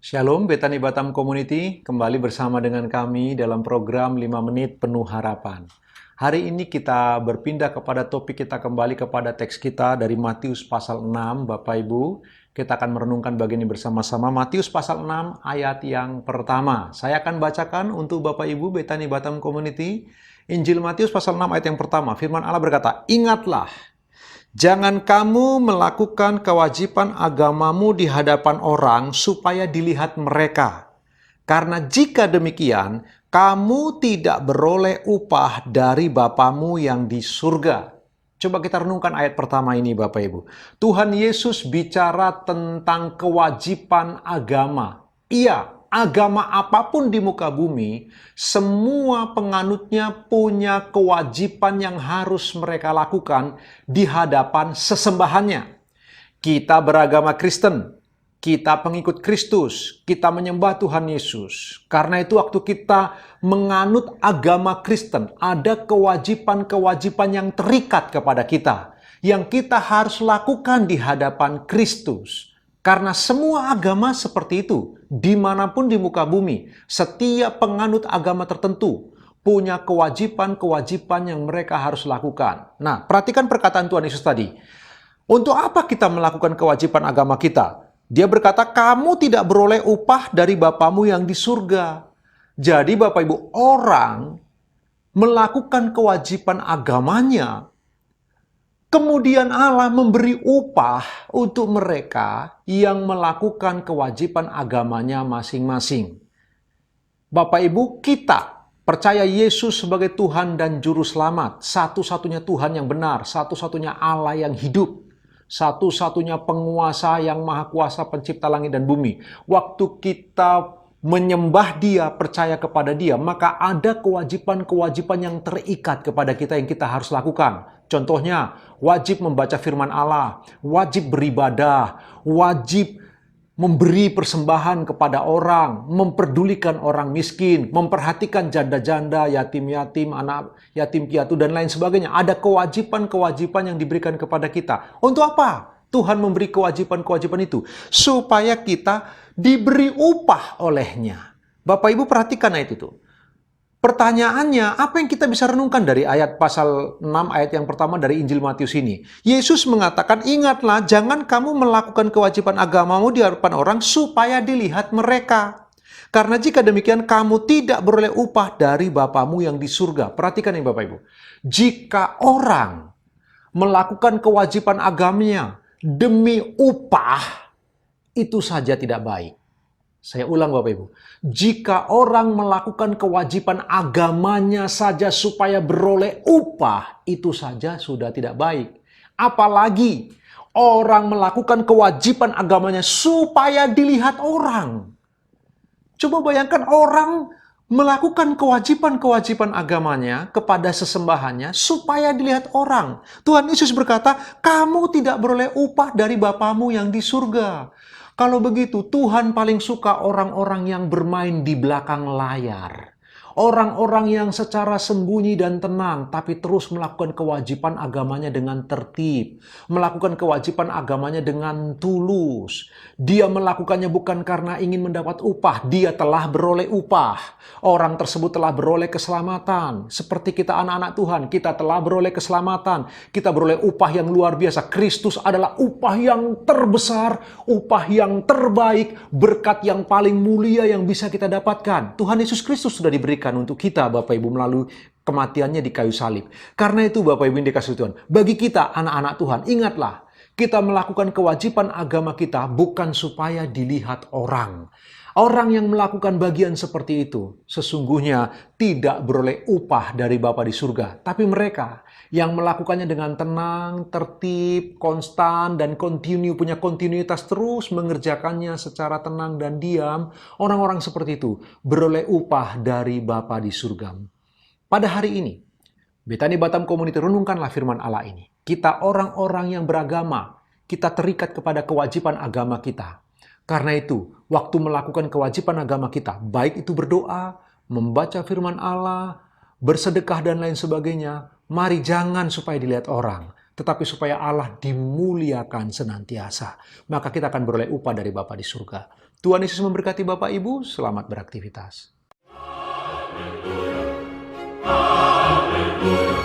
Shalom, Betani Batam Community, kembali bersama dengan kami dalam program 5 Menit Penuh Harapan. Hari ini kita berpindah kepada topik kita kembali kepada teks kita dari Matius pasal 6, Bapak Ibu. Kita akan merenungkan bagian ini bersama-sama. Matius pasal 6 ayat yang pertama. Saya akan bacakan untuk Bapak Ibu Betani Batam Community. Injil Matius pasal 6 ayat yang pertama. Firman Allah berkata, "Ingatlah, jangan kamu melakukan kewajiban agamamu di hadapan orang supaya dilihat mereka. Karena jika demikian, kamu tidak beroleh upah dari Bapamu yang di surga." Coba kita renungkan ayat pertama ini Bapak Ibu. Tuhan Yesus bicara tentang kewajiban agama. Iya, agama apapun di muka bumi, semua penganutnya punya kewajiban yang harus mereka lakukan di hadapan sesembahannya. Kita beragama Kristen, kita pengikut Kristus, kita menyembah Tuhan Yesus. Karena itu waktu kita menganut agama Kristen, ada kewajiban-kewajiban yang terikat kepada kita, yang kita harus lakukan di hadapan Kristus. Karena semua agama seperti itu, dimanapun di muka bumi, setiap penganut agama tertentu punya kewajiban-kewajiban yang mereka harus lakukan. Nah, perhatikan perkataan Tuhan Yesus tadi. Untuk apa kita melakukan kewajiban agama kita? Dia berkata, kamu tidak beroleh upah dari Bapamu yang di surga. Jadi Bapak Ibu, orang melakukan kewajiban agamanya, kemudian Allah memberi upah untuk mereka yang melakukan kewajiban agamanya masing-masing. Bapak Ibu, kita percaya Yesus sebagai Tuhan dan Juru Selamat, satu-satunya Tuhan yang benar, satu-satunya Allah yang hidup, satu-satunya penguasa yang maha kuasa pencipta langit dan bumi. Waktu kita menyembah Dia, percaya kepada Dia, maka ada kewajiban-kewajiban yang terikat kepada kita yang kita harus lakukan. Contohnya, wajib membaca firman Allah, wajib beribadah, wajib memberi persembahan kepada orang, memperdulikan orang miskin, memperhatikan janda-janda, yatim-yatim, anak yatim piatu, dan lain sebagainya. Ada kewajiban-kewajiban yang diberikan kepada kita. Untuk apa Tuhan memberi kewajiban-kewajiban itu? Supaya kita diberi upah olehnya. Bapak Ibu perhatikan ayat itu. Pertanyaannya, apa yang kita bisa renungkan dari ayat pasal 6 ayat yang pertama dari Injil Matius ini? Yesus mengatakan, ingatlah, jangan kamu melakukan kewajiban agamamu di hadapan orang supaya dilihat mereka. Karena jika demikian, kamu tidak beroleh upah dari Bapamu yang di surga. Perhatikan ini Bapak Ibu. Jika orang melakukan kewajiban agamanya demi upah, itu saja tidak baik. Saya ulang Bapak Ibu, jika orang melakukan kewajiban agamanya saja supaya beroleh upah, itu saja sudah tidak baik. Apalagi orang melakukan kewajiban agamanya supaya dilihat orang. Coba bayangkan orang melakukan kewajiban-kewajiban agamanya kepada sesembahannya supaya dilihat orang. Tuhan Yesus berkata, kamu tidak beroleh upah dari Bapamu yang di surga. Kalau begitu, Tuhan paling suka orang-orang yang bermain di belakang layar. Orang-orang yang secara sembunyi dan tenang, tapi terus melakukan kewajiban agamanya dengan tertib. Melakukan kewajiban agamanya dengan tulus. Dia melakukannya bukan karena ingin mendapat upah, dia telah beroleh upah. Orang tersebut telah beroleh keselamatan. Seperti kita anak-anak Tuhan, kita telah beroleh keselamatan. Kita beroleh upah yang luar biasa. Kristus adalah upah yang terbesar, upah yang terbaik, berkat yang paling mulia yang bisa kita dapatkan. Tuhan Yesus Kristus sudah diberikan untuk kita Bapak Ibu melalui kematiannya di kayu salib. Karena itu Bapak Ibu yang dikasihi Tuhan, bagi kita anak-anak Tuhan, ingatlah, kita melakukan kewajiban agama kita bukan supaya dilihat orang. Orang yang melakukan bagian seperti itu sesungguhnya tidak beroleh upah dari Bapa di surga. Tapi mereka yang melakukannya dengan tenang, tertib, konstan, dan punya kontinuitas terus mengerjakannya secara tenang dan diam, orang-orang seperti itu beroleh upah dari Bapa di surga. Pada hari ini, Betani Batam Community, renungkanlah firman Allah ini. Kita orang-orang yang beragama, kita terikat kepada kewajiban agama kita. Karena itu, waktu melakukan kewajiban agama kita, baik itu berdoa, membaca firman Allah, bersedekah dan lain sebagainya, mari jangan supaya dilihat orang, tetapi supaya Allah dimuliakan senantiasa. Maka kita akan beroleh upah dari Bapa di surga. Tuhan Yesus memberkati Bapak Ibu, selamat beraktivitas. Haleluya.